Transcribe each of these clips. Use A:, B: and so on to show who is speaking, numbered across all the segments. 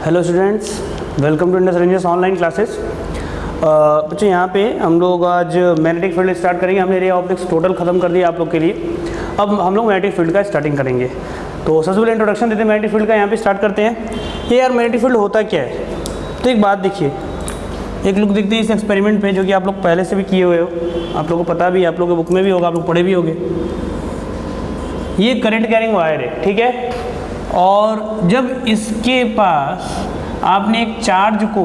A: Hello students, welcome to Indus rangers online classes. बच्चों यहाँ पे हम लोग आज मैग्नेटिक फील्ड स्टार्ट करेंगे। हमने रे ऑप्टिक्स टोटल ख़त्म कर दिया आप लोग के लिए। अब हम लोग मैग्नेटिक फील्ड का स्टार्टिंग करेंगे। तो सबसे पहले इंट्रोडक्शन देते हैं मैग्नेटिक फील्ड का। यहाँ पे स्टार्ट करते हैं। ये यार मैग्नेटिक फील्ड होता क्या है, तो एक बात देखिए, एक लुक देखते हैं इस एक्सपेरिमेंट पे, जो कि आप लोग पहले से भी किए हुए हो, आप लोगों को पता भी, आप लोगों के बुक में भी होगा, आप लोग पढ़े भी होंगे। ये करंट कैरिंग वायर है, ठीक है। और जब इसके पास आपने एक चार्ज को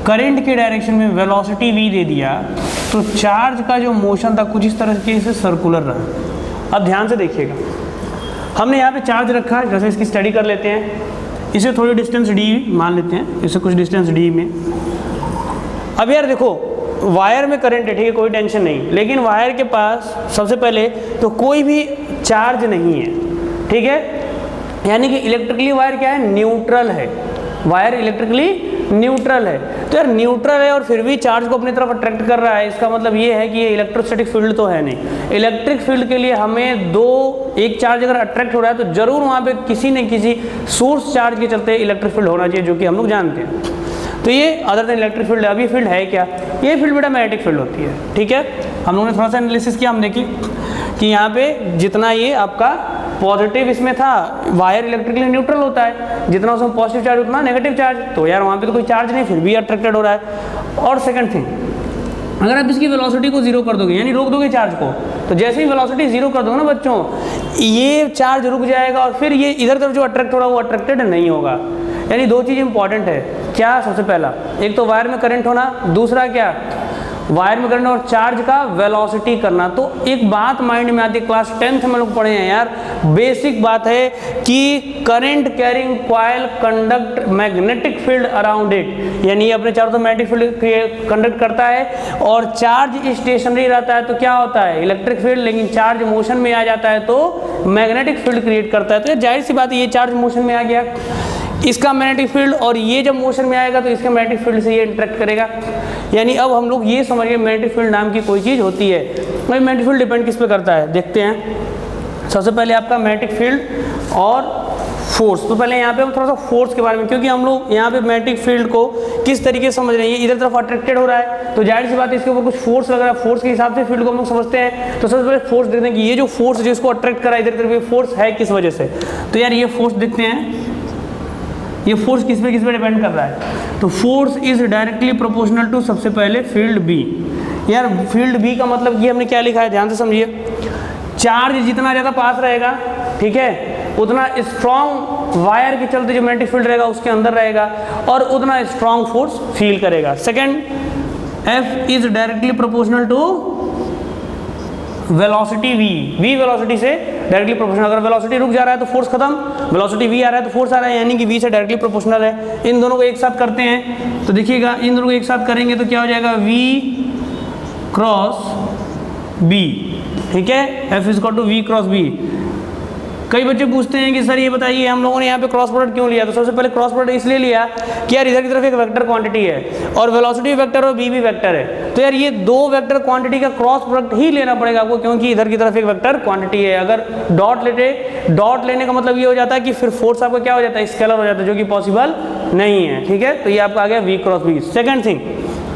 A: करंट के डायरेक्शन में वेलोसिटी v दे दिया, तो चार्ज का जो मोशन था कुछ इस तरह से सर्कुलर रहा। अब ध्यान से देखिएगा, हमने यहाँ पे चार्ज रखा है, जैसे इसकी स्टडी कर लेते हैं। इसे थोड़ी डिस्टेंस d मान लेते हैं, इसे कुछ डिस्टेंस d में। अब यार देखो, वायर में करंट है, ठीक है, कोई टेंशन नहीं, लेकिन वायर के पास सबसे पहले तो कोई भी चार्ज नहीं है, ठीक है। यानी कि इलेक्ट्रिकली वायर क्या है, न्यूट्रल है। वायर इलेक्ट्रिकली न्यूट्रल है। तो यार न्यूट्रल है और फिर भी चार्ज को अपनी तरफ अट्रैक्ट कर रहा है, इसका मतलब ये है कि ये इलेक्ट्रोस्टैटिक फील्ड तो है नहीं। इलेक्ट्रिक फील्ड के लिए हमें एक चार्ज अगर अट्रैक्ट हो रहा है तो जरूर वहाँ पे किसी न किसी सोर्स चार्ज के चलते इलेक्ट्रिक फील्ड होना चाहिए, जो कि हम लोग जानते हैं। तो ये अदर देन इलेक्ट्रिक फील्ड है। अब ये फील्ड है क्या, ये फील्ड बेटा मैग्नेटिक फील्ड होती है, ठीक है। हम लोगों ने थोड़ा सा एनालिसिस किया, हम देखिए कि यहाँ पे जितना ये आपका पॉजिटिव इसमें था, वायर इलेक्ट्रिकली न्यूट्रल होता है, जितना उसमें पॉजिटिव चार्ज उतना नेगेटिव चार्ज, तो यार वहाँ पे तो कोई चार्ज नहीं, फिर भी अट्रैक्टेड हो रहा है। और सेकंड थिंग, अगर आप इसकी वेलोसिटी को जीरो कर दोगे, यानी रोक दोगे चार्ज को, तो जैसे ही वेलोसिटी जीरो कर दोगे ना बच्चों, ये चार्ज रुक जाएगा और फिर ये इधर तरफ जो अट्रैक्ट हो रहा है वो अट्रैक्टेड नहीं होगा। यानी दो चीज़ इंपॉर्टेंट है। क्या, सबसे पहला एक तो वायर में करंट होना, दूसरा क्या, वायर में करंट और चार्ज का वेलोसिटी करना। तो एक बात माइंड में आती है, क्लास 10th में लोग पढ़े हैं यार, बेसिक बात है कि current carrying coil conduct magnetic field around it, यानी अपने चारों तरफ मैग्नेटिक फील्ड कंडक्ट करता है। और चार्ज स्टेशनरी रहता है तो क्या होता है, इलेक्ट्रिक फील्ड, लेकिन चार्ज मोशन में आ जाता है तो मैग्नेटिक फील्ड क्रिएट करता है। तो जाहिर सी बात है, ये चार्ज मोशन में आ गया, इसका मैग्नेटिक फील्ड, और ये जब मोशन में आएगा तो इसके मैग्नेटिक फील्ड से ये इंटरेक्ट करेगा। यानी अब हम लोग ये समझिए मैग्नेटिक फील्ड नाम की कोई चीज़ होती है। भाई मैग्नेटिक फील्ड डिपेंड किस पे करता है, देखते हैं। सबसे पहले आपका मैग्नेटिक फील्ड और फोर्स। तो पहले यहाँ पे हम थोड़ा सा फोर्स के बारे में, क्योंकि हम लोग यहाँ पे मैग्नेटिक फील्ड को किस तरीके से समझ रहे हैं, ये इधर तरफ अट्रैक्टेड हो रहा है, तो जाहिर सी बात है इसके ऊपर कुछ फोर्स लग रहा है, फोर्स के हिसाब से फील्ड को हम लोग समझते हैं। तो सबसे पहले फोर्स देखते हैं कि ये जो फोर्स है जिसको अट्रैक्ट करा इधर तरफ, ये फोर्स है किस वजह से। तो यार ये फोर्स देखते हैं, ये फोर्स किस पे डिपेंड कर रहा है। तो force is directly proportional to, सबसे पहले फील्ड बी। यार फील्ड बी का मतलब ये हमने क्या लिखा है, ध्यान से समझिए। चार्ज जितना ज़्यादा पास रहेगा, ठीक है, उतना स्ट्रॉन्ग वायर के चलते जो मैग्नेटिक फील्ड रहेगा उसके अंदर रहेगा और उतना स्ट्रॉन्ग फोर्स फील करेगा। Second, F is directly proportional to velocity v, v velocity से डायरेक्टली प्रोपोर्शनल। अगर वेलोसिटी रुक जा रहा है तो फोर्स खत्म, वेलोसिटी v आ रहा है तो फोर्स आ रहा है, यानी कि v से डायरेक्टली प्रोपोर्शनल है। इन दोनों को एक साथ करते हैं तो देखिएगा, इन दोनों को एक साथ करेंगे तो क्या हो जाएगा, v क्रॉस b, ठीक है। F is equal to v cross b। कई बच्चे पूछते हैं कि सर ये बताइए हम लोगों ने यहाँ पे क्रॉस प्रोडक्ट क्यों लिया। तो सबसे पहले क्रॉस प्रोडक्ट इसलिए लिया कि यार इधर की तरफ एक वेक्टर क्वांटिटी है और वेलोसिटी वेक्टर और बी भी वेक्टर है, तो यार ये दो वेक्टर क्वांटिटी का क्रॉस प्रोडक्ट ही लेना पड़ेगा आपको, क्योंकि इधर की तरफ एक वेक्टर क्वांटिटी है। अगर डॉट लेने का मतलब ये हो जाता है कि फिर फोर्स आपका क्या हो जाता है, स्केलर हो जाता है, जो कि पॉसिबल नहीं है, ठीक है। तो ये आपका आ गया v cross b। Second thing,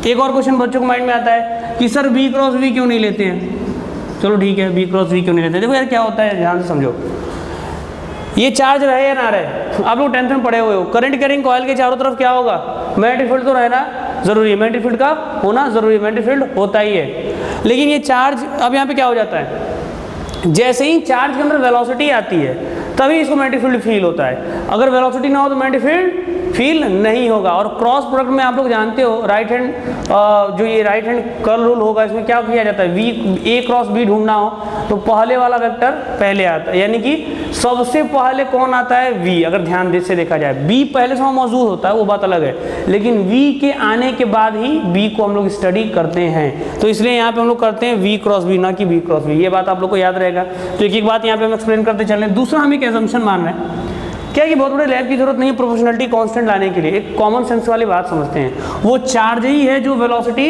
A: एक और क्वेश्चन बच्चों को माइंड में आता है कि सर v क्रॉस b क्यों नहीं लेते हैं। चलो ठीक है, v क्रॉस b क्यों नहीं लेते। देखो यार क्या होता है, ध्यान से समझो। ये चार्ज रहे या ना रहे, आप लोग 10th में पढ़े हुए हो, करंट कैरिंग कॉइल के चारों तरफ क्या होगा, मैग्नेटिक फील्ड तो रहना जरूरी है, मैग्नेटिक फील्ड का होना जरूरी है, मैग्नेटिक फील्ड होता ही है। लेकिन ये चार्ज, अब यहाँ पे क्या हो जाता है, जैसे ही चार्ज के अंदर वेलोसिटी आती है तभी इसको मैग्नेटिक फील्ड फील होता है। अगर वेलोसिटी ना हो तो मैग्नेटिक फील्ड फील नहीं होगा। और क्रॉस प्रोडक्ट में आप लोग जानते हो, राइट हैंड जो ये राइट हैंड कर्ल रूल होगा, इसमें क्या किया जाता है, a क्रॉस b ढूंढना हो तो पहले वाला वेक्टर पहले आता है, यानी कि सबसे पहले कौन आता है, v। अगर ध्यान से देखा जाए, b पहले से मौजूद होता है वो बात अलग है, लेकिन v के आने के बाद ही b को हम लोग स्टडी करते हैं। तो इसलिए यहाँ पे हम लोग करते हैं v क्रॉस b, ना कि b क्रॉस v। ये बात आप लोग को याद रहेगा। तो एक एक बात यहाँ पे हम एक्सप्लेन करते चल रहे हैं। दूसरा, हम एक एजम्पशन मान रहे हैं क्या, कि बहुत बड़े लैब की जरूरत नहीं है प्रोपोर्शनलिटी कांस्टेंट लाने के लिए। एक कॉमन सेंस वाली बात समझते हैं, वो चार्ज ही है जो वेलोसिटी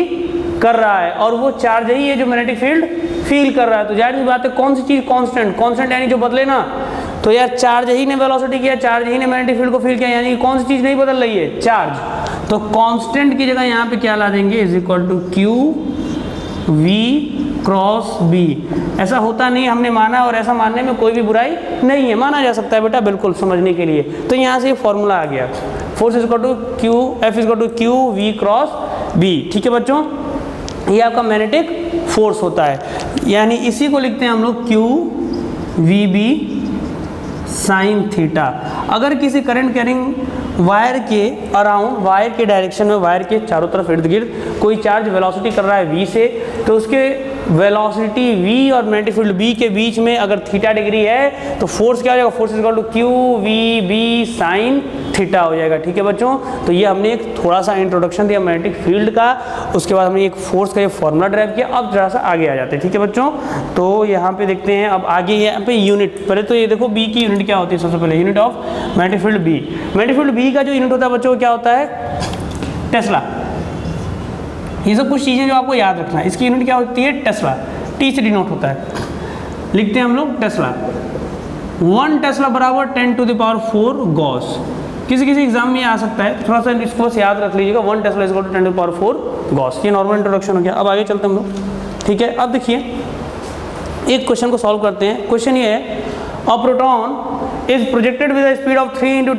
A: कर रहा है और वो चार्ज ही है जो मैग्नेटिक फील्ड फील कर रहा है। तो जाहिर सी बात है, कौन सी चीज़ कांस्टेंट, यानी जो बदले ना, तो यार चार्ज ही ने वेलोसिटी किया, चार्ज ही ने मैग्नेटिक फील्ड को फील किया, यानी कौन सी चीज नहीं बदल रही है, चार्ज। तो कांस्टेंट की जगह यहाँ पे क्या ला देंगे, is equal to Q V cross B. ऐसा होता नहीं, हमने माना, और ऐसा मानने में कोई भी बुराई नहीं है, माना जा सकता है बेटा, बिल्कुल समझने के लिए। तो यहाँ से ये फॉर्मूला आ गया, force is equal to Q, F is equal to Q V cross B. ठीक है बच्चों, ये आपका मैग्नेटिक फोर्स होता है, यानी इसी को लिखते हैं हम लोग Q V B sine theta. अगर किसी करंट कैरिंग वायर के अराउंड, वायर के डायरेक्शन में, वायर के चारों तरफ इर्द गिर्द कोई चार्ज वेलोसिटी कर रहा है v से, तो उसके वेलोसिटी v और मैग्नेटिक फील्ड b के बीच में अगर थीटा डिग्री है तो फोर्स क्या हो जाएगा, force is equal to Q V B sine theta हो जाएगा। ठीक है बच्चों, तो ये हमने एक थोड़ा सा इंट्रोडक्शन दिया मैग्नेटिक फील्ड का, उसके बाद हमने एक फोर्स का ये फॉर्मूला ड्राइव किया। अब जरा सा आगे आ जाते हैं। ठीक है बच्चों, तो यहाँ पे देखते हैं अब आगे, यहाँ पे यूनिट, पहले तो ये देखो b की यूनिट क्या होती है, सबसे पहले unit of magnetic field b। Magnetic field b का जो यूनिट होता है बच्चों क्या होता है, टेस्ला। ये सब कुछ चीज़ें जो आपको याद रखना है, इसकी यूनिट क्या होती है, टेस्ला, टी से डिनोट होता है, लिखते हैं हम लोग टेस्ला। 1 टेस्ला बराबर 10⁴ गॉस। किसी किसी एग्जाम में आ सकता है, थोड़ा सा इसको बस याद रख लीजिएगा, 1 tesla is equal to 10⁴ gauss. ये नॉर्मल इंट्रोडक्शन हो गया। अब आगे चलते हैं हम लोग। ठीक है, अब देखिए एक क्वेश्चन को सॉल्व करते हैं। क्वेश्चन ये है, a proton is projected with a speed of 3 ×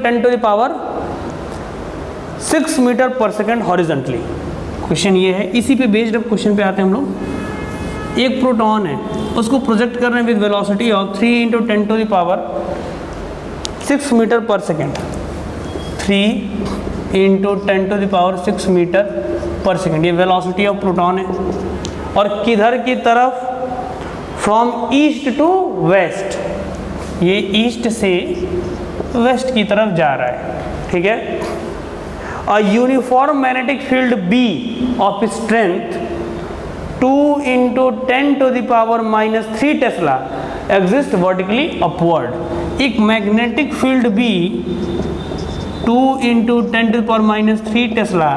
A: 10⁶ metre पर सेकेंड हॉरिजॉन्टली। क्वेश्चन ये है, इसी पे बेस्ड अब क्वेश्चन पे आते हैं हम लोग। एक प्रोटॉन है, उसको प्रोजेक्ट कर रहे हैं विद वेलोसिटी ऑफ 3 × 10⁶ मीटर पर सेकेंड, 3 × 10⁶ मीटर पर सेकेंड, ये वेलोसिटी ऑफ प्रोटॉन है। और किधर की तरफ, फ्रॉम ईस्ट टू वेस्ट, ये ईस्ट से वेस्ट की तरफ जा रहा है। ठीक है, a uniform magnetic field B of strength 2 × 10⁻³ Tesla exists vertically upward। एक मैग्नेटिक फील्ड B 2 × 10⁻³ टेस्ला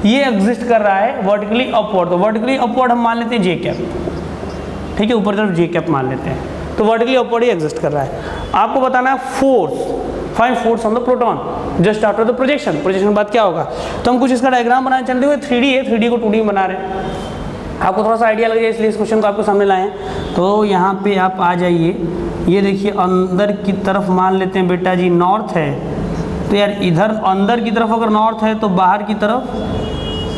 A: ये एग्जिस्ट कर रहा है वर्टिकली अपवर्ड। तो वर्टिकली अपवर्ड हम मान लेते हैं जे कैप, ठीक है, ऊपर तरफ जे कैप मान लेते हैं, तो वर्टिकली अपवर्ड ही एग्जिस्ट कर रहा है। आपको बताना है force, find force on the proton just after the projection. Projection के बाद क्या होगा, तो हम कुछ इसका डायग्राम बनाने चलते हुए, 3D है, 3D को 2D बना रहे हैं, आपको थोड़ा सा आइडिया लग जाए इसलिए इस क्वेश्चन को आपके सामने लाए हैं। तो यहाँ पे आप आ जाइए, ये देखिए अंदर की तरफ मान लेते हैं बेटा जी नॉर्थ है, तो यार इधर अंदर की तरफ अगर नॉर्थ है तो बाहर की तरफ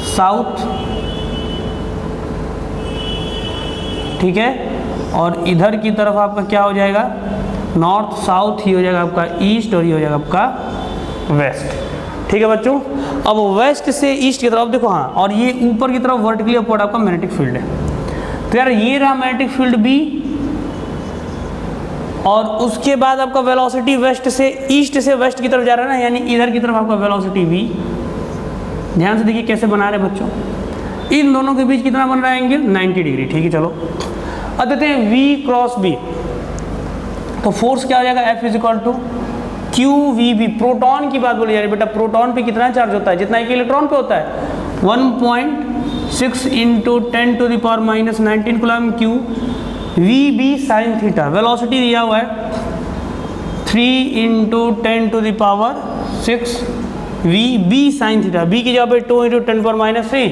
A: साउथ, ठीक है, और इधर की तरफ आपका क्या हो जाएगा, नॉर्थ साउथ ही हो जाएगा आपका ईस्ट, और ये हो जाएगा आपका वेस्ट। ठीक है बच्चों, अब वेस्ट से ईस्ट की तरफ देखो, हाँ, और ये ऊपर की तरफ वर्टिकली अपवर्ड आपका मैग्नेटिक फील्ड है। तो यार ये रहा मैग्नेटिक फील्ड बी, और उसके बाद आपका वेलोसिटी वेस्ट से ईस्ट से वेस्ट की तरफ जा रहा है ना, यानी इधर की तरफ आपका वेलोसिटी वी। ध्यान से देखिए कैसे बना रहे बच्चों, इन दोनों के बीच कितना बन रहा है एंगल, 90 डिग्री। ठीक है, चलो अब देते हैं वी क्रॉस बी, तो फोर्स क्या हो जाएगा, F is equal to Q V B. Proton की बात बोली जा रही है बेटा, प्रोटॉन पे कितना चार्ज होता है, जितना एक इलेक्ट्रॉन पे होता है, 1.6 × 10⁻⁹ coulomb Q V B sine theta. Velocity दिया हुआ है 3 × 10⁶ V B sine theta, B की जगह पे 2 × 10⁻3,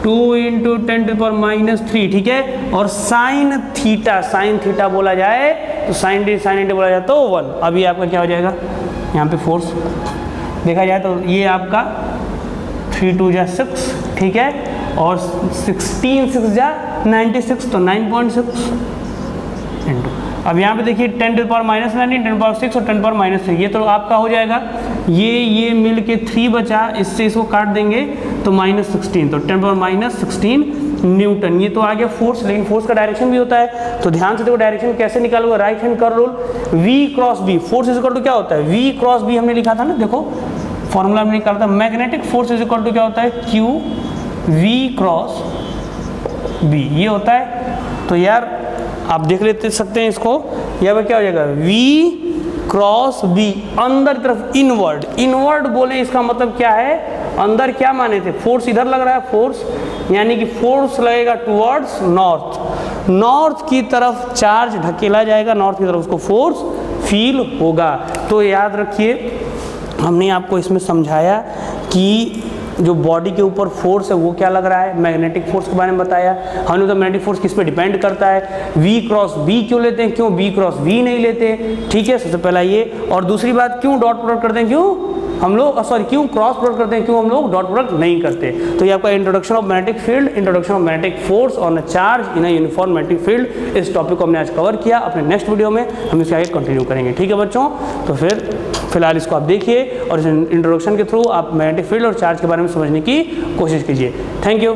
A: 2 × 10⁻3, ठीक है, और साइन थीटा बोला जाए तो साइन थीटा बोला जाए तो 1। अभी आपका क्या हो जाएगा, यहाँ पे फोर्स देखा जाए तो ये आपका 3 × 2 = 6, ठीक है, और 16 6 = 96, तो 9.6 इंटू, अब यहाँ पे देखिए 10⁻⁹, 10⁻6 और 10⁻3, ये तो आपका हो जाएगा, ये मिल के 3 बचा, इससे इसको काट देंगे तो -16, तो 10⁻16 न्यूटन। ये तो आ गया फोर्स, लेकिन फोर्स का डायरेक्शन भी होता है, तो ध्यान से देखो डायरेक्शन कैसे निकालूंगा, right hand curve rule, V cross B। Force is equal to क्या होता है, V क्रॉस B हमने लिखा था ना, देखो फॉर्मूला हमने निकाला था, magnetic force is equal to क्या होता है, Q V क्रॉस B, ये होता है। तो यार आप देख लेते सकते हैं इसको, यहाँ पर क्या हो जाएगा, V क्रॉस B, अंदर तरफ इनवर्ड बोले, इसका मतलब क्या है, अंदर क्या माने थे, फोर्स इधर लग रहा है, फोर्स यानी कि फोर्स लगेगा टुवर्ड्स नॉर्थ की तरफ चार्ज ढकेला जाएगा, नॉर्थ की तरफ उसको फोर्स फील होगा। तो याद रखिए हमने आपको इसमें समझाया कि जो बॉडी के ऊपर फोर्स है वो क्या लग रहा है, मैग्नेटिक फोर्स के बारे में बताया हमने। तो मैग्नेटिक फोर्स किस पे डिपेंड करता है, V क्रॉस B क्यों लेते हैं, क्यों B क्रॉस V नहीं लेते, ठीक है, सबसे पहला ये। और दूसरी बात, क्यों डॉट प्रोडक्ट करते हैं, क्यों हम लोग क्यों क्रॉस प्रोडक्ट करते हैं, क्यों हम लोग डॉट प्रोडक्ट नहीं करते। तो ये आपका introduction of magnetic field, introduction of magnetic force on a charge in a uniform magnetic field, इस टॉपिक को हमने आज कवर किया। अपने नेक्स्ट वीडियो में हम इसके आगे कंटिन्यू करेंगे, ठीक है बच्चों। तो फिर फिलहाल इसको आप देखिए और इस इंट्रोडक्शन के थ्रू आप मैग्नेटिक फील्ड और चार्ज के बारे में समझने की कोशिश कीजिए। Thank you.